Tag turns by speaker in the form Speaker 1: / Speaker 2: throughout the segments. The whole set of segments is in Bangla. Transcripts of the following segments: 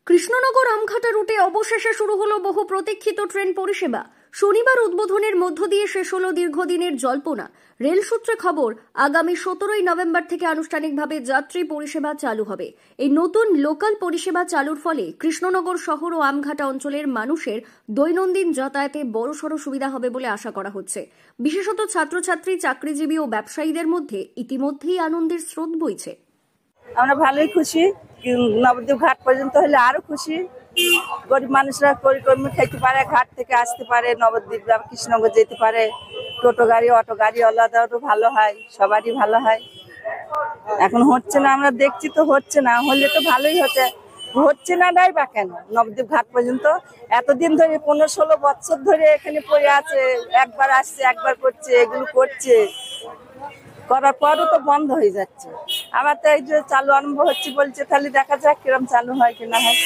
Speaker 1: কৃষ্ণনগর আমঘাটা রুটে অবশেষে শুরু হলো বহু প্রতীক্ষিত ট্রেন পরিষেবা। শনিবার উদ্বোধনের মধ্য দিয়ে শেষ হলো দীর্ঘদিনের জল্পনা। রেল সূত্রে খবর, আগামী 17 নভেম্বর থেকে আনুষ্ঠানিকভাবে যাত্রী পরিষেবা চালু হবে। এই নতুন লোকাল পরিষেবা চালুর ফলে কৃষ্ণনগর শহর ও আমঘাটা অঞ্চলের মানুষের দৈনন্দিন যাতায়াতে বড়সড় সুবিধা হবে বলে আশা করা হচ্ছে। বিশেষত ছাত্রছাত্রী, চাকরিজীবী ও ব্যবসায়ীদের মধ্যে ইতিমধ্যেই আনন্দের স্রোত বইছে।
Speaker 2: আমরা ভালোই খুশি, নবদ্বীপ ঘাট পর্যন্ত হলে আরো খুশি। গরিব মানুষরা পরিকর্মী খেতে পারে, ঘাট থেকে আসতে পারে, নবদ্বীপ কৃষ্ণনগর যেতে পারে। টোটো গাড়ি, অটো গাড়ি আলাদাও ভালো হয়, সবারই ভালো হয়। এখন হচ্ছে না, আমরা দেখছি তো হচ্ছে না, হলে তো ভালোই হচ্ছে না নাই বা কেন? নবদ্বীপ ঘাট পর্যন্ত এতদিন ধরে 15-16 বছর ধরে এখানে পড়ে আছে, একবার আসছে একবার করছে, এগুলো করছে, করার পরও তো বন্ধ হয়ে যাচ্ছে। আবার তো এই যে চালু আরম্ভ হচ্ছে বলছে, তাহলে দেখা যাক কিরম চালু হয় কিনা হয়।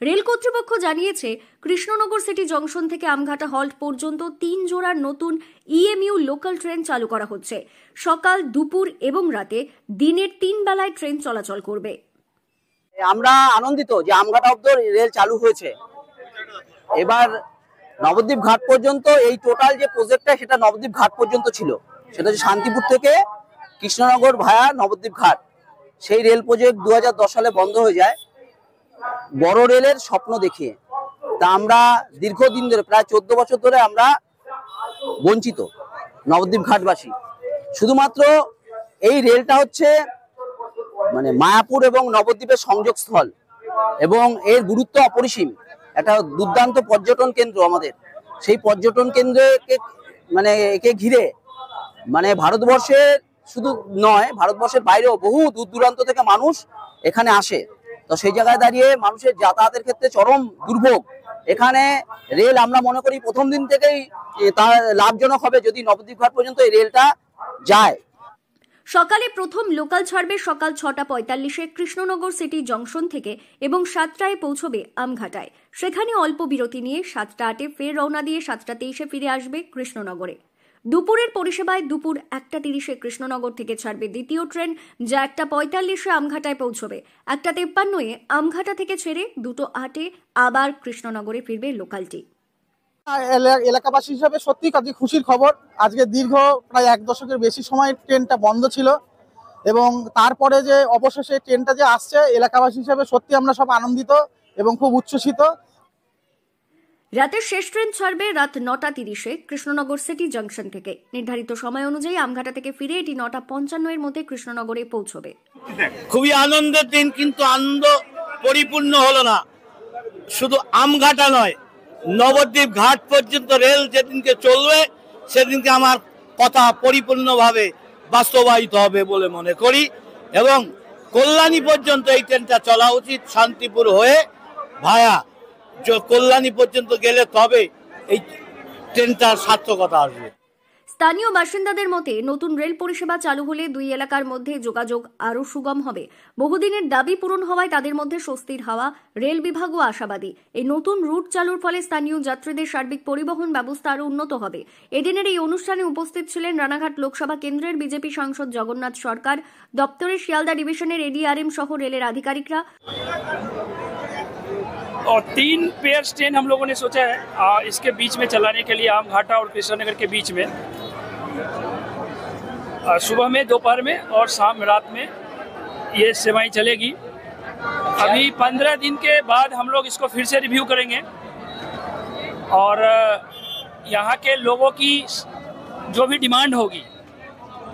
Speaker 1: রেল কর্তৃপক্ষ জানিয়েছে, কৃষ্ণনগর সিটি জংশন থেকে আমঘাটা হল্ট পর্যন্ত 3 জোড়ার নতুন ইএমইউ লোকাল ট্রেন চালু করা হচ্ছে। সকাল, দুপুর এবং রাতে দিনের 3 বেলায় ট্রেন চলাচল করবে।
Speaker 3: আমরা আনন্দিত যে আমঘাটা অব্দি রেল চালু হয়েছে। এবার নবদ্বীপ ঘাট পর্যন্ত এই টোটাল যে প্রজেক্টটা, সেটা নবদ্বীপ ঘাট পর্যন্ত ছিল। সেটা হচ্ছে শান্তিপুর থেকে কৃষ্ণনগর ভায়া নবদ্বীপ ঘাট। সেই রেল প্রজেক্ট 2010 সালে বন্ধ হয়ে যায় বড় রেলের স্বপ্ন দেখিয়ে। তা আমরা দীর্ঘদিন ধরে, প্রায় 14 বছর ধরে আমরা বঞ্চিত নবদ্বীপ ঘাটবাসী। শুধুমাত্র এই রেলটা হচ্ছে মানে মায়াপুর এবং নবদ্বীপের সংযোগস্থল এবং এর গুরুত্ব অপরিসীম। একটা দুর্দান্ত পর্যটন কেন্দ্র আমাদের। সেই পর্যটন কেন্দ্রকে একে ঘিরে ভারতবর্ষের শুধু নয়, ভারতবর্ষের বাইরেও বহু দূর দূরান্ত থেকে মানুষ এখানে আসে। তো সেই জায়গায় দাঁড়িয়ে মানুষের যাতায়াতের ক্ষেত্রে চরম দুর্ভোগ। এখানে রেল আমরা মনে করি প্রথম দিন থেকেই তার লাভজনক হবে যদি নবদ্বীপ ঘাট পর্যন্ত এই রেলটা যায়।
Speaker 1: সকালে প্রথম লোকাল ছাড়বে সকাল 6:45-এ কৃষ্ণনগর সিটি জংশন থেকে এবং 7টায় পৌঁছবে আমঘাটায়। সেখানে অল্প বিরতি নিয়ে 7:08-এ ফের রওনা দিয়ে 7:23-এ ফিরে আসবে কৃষ্ণনগরে। দুপুরের পরিষেবায় দুপুর 1:30-এ কৃষ্ণনগর থেকে ছাড়বে দ্বিতীয় ট্রেন, যা 1:45-এ আমঘাটায় পৌঁছবে। 1:53-এ আমঘাটা থেকে ছেড়ে 2:08-এ আবার কৃষ্ণনগরে ফিরবে লোকালটি।
Speaker 4: এলাকাবাসী হিসাবে সত্যি খুশির খবর। আজকে দীর্ঘ প্রায় 1 দশকের বেশি সময় ট্রেনটা বন্ধ ছিল এবং তারপরে যে অবশেষে ট্রেনটা যে আসছে, এলাকাবাসী হিসাবে সত্যি আমরা সব আনন্দিত এবং খুব উচ্ছ্বসিত।
Speaker 1: রাতের শেষ ট্রেন ছাড়বে রাত 9:30-এ কৃষ্ণনগর সিটি জংশন থেকে। নির্ধারিত সময় অনুযায়ী আমঘাটা থেকে ফিরে এটি 9:55-এর মধ্যে কৃষ্ণনগরে পৌঁছবে।
Speaker 5: খুবই আনন্দের দিন, কিন্তু আনন্দ পরিপূর্ণ হলো না। শুধু আমঘাটা নয়, নবদ্বীপ ঘাট পর্যন্ত রেল যেদিনকে চলবে সেদিনকে আমার কথা পরিপূর্ণভাবে বাস্তবায়িত হবে বলে মনে করি এবং কল্যাণী পর্যন্ত এই ট্রেনটা চলা উচিত। শান্তিপুর হয়ে ভায়া কল্যাণী পর্যন্ত গেলে তবে এই ট্রেনটার সার্থকতা আসবে।
Speaker 1: স্থানীয় বাসিন্দাদের মতে, নতুন রেল পরিষেবা চালু হলে দুই এলাকার মধ্যে যোগাযোগ আরও সুগম হবে। বহুদিনের দাবি পূরণ হওয়ায় তাদের মধ্যে স্বস্তির হাওয়া। রেল বিভাগও আশাবাদী, এই নতুন রুট চালুর ফলে স্থানীয় যাত্রীদের সার্বিক পরিবহন ব্যবস্থা আরও উন্নত হবে। এদিনের এই অনুষ্ঠানে উপস্থিত ছিলেন রানাঘাট লোকসভা কেন্দ্রের বিজেপি সাংসদ জগন্নাথ সরকার, দপ্তরের শিয়ালদা ডিভিশনের এডিআরএম সহ রেলের আধিকারিকরা।
Speaker 6: और 3 पेयर ट्रेन हम लोगों ने सोचा है इसके बीच में चलाने के लिए, आमघाटा और कृष्णनगर के बीच में, सुबह में, दोपहर में और शाम रात में ये सेवाएं चलेगी। अभी 15 दिन के बाद हम लोग इसको फिर से रिव्यू करेंगे और यहाँ के लोगों की जो भी डिमांड होगी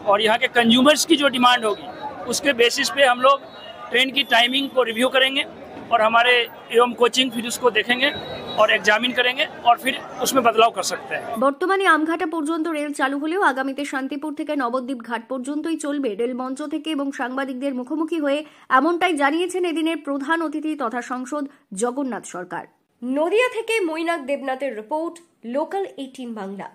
Speaker 6: और यहाँ के कंज्यूमर्स की जो डिमांड होगी उसके बेसिस पे हम लोग ट्रेन की टाइमिंग को रिव्यू करेंगे और हमारे एवं कोचिंग फिर उसको देखेंगे और एग्जामिन करेंगे और फिर उसमें बदलाव कर सकते हैं।
Speaker 1: বর্তমানে আমঘাটা পর্যন্ত রেল চালু হলেও আগামীতে শান্তিপুর থেকে নবদ্বীপ ঘাট পর্যন্তই চলবে রেল মঞ্চ থেকে এবং সাংবাদিকদের মুখোমুখি হয়ে এমনটাই জানিয়েছেন এদিনের প্রধান অতিথি তথা সাংসদ জগন্নাথ সরকার। নদিয়া থেকে মৈনাক দেবনাথের রিপোর্ট, লোকাল 18 বাংলা।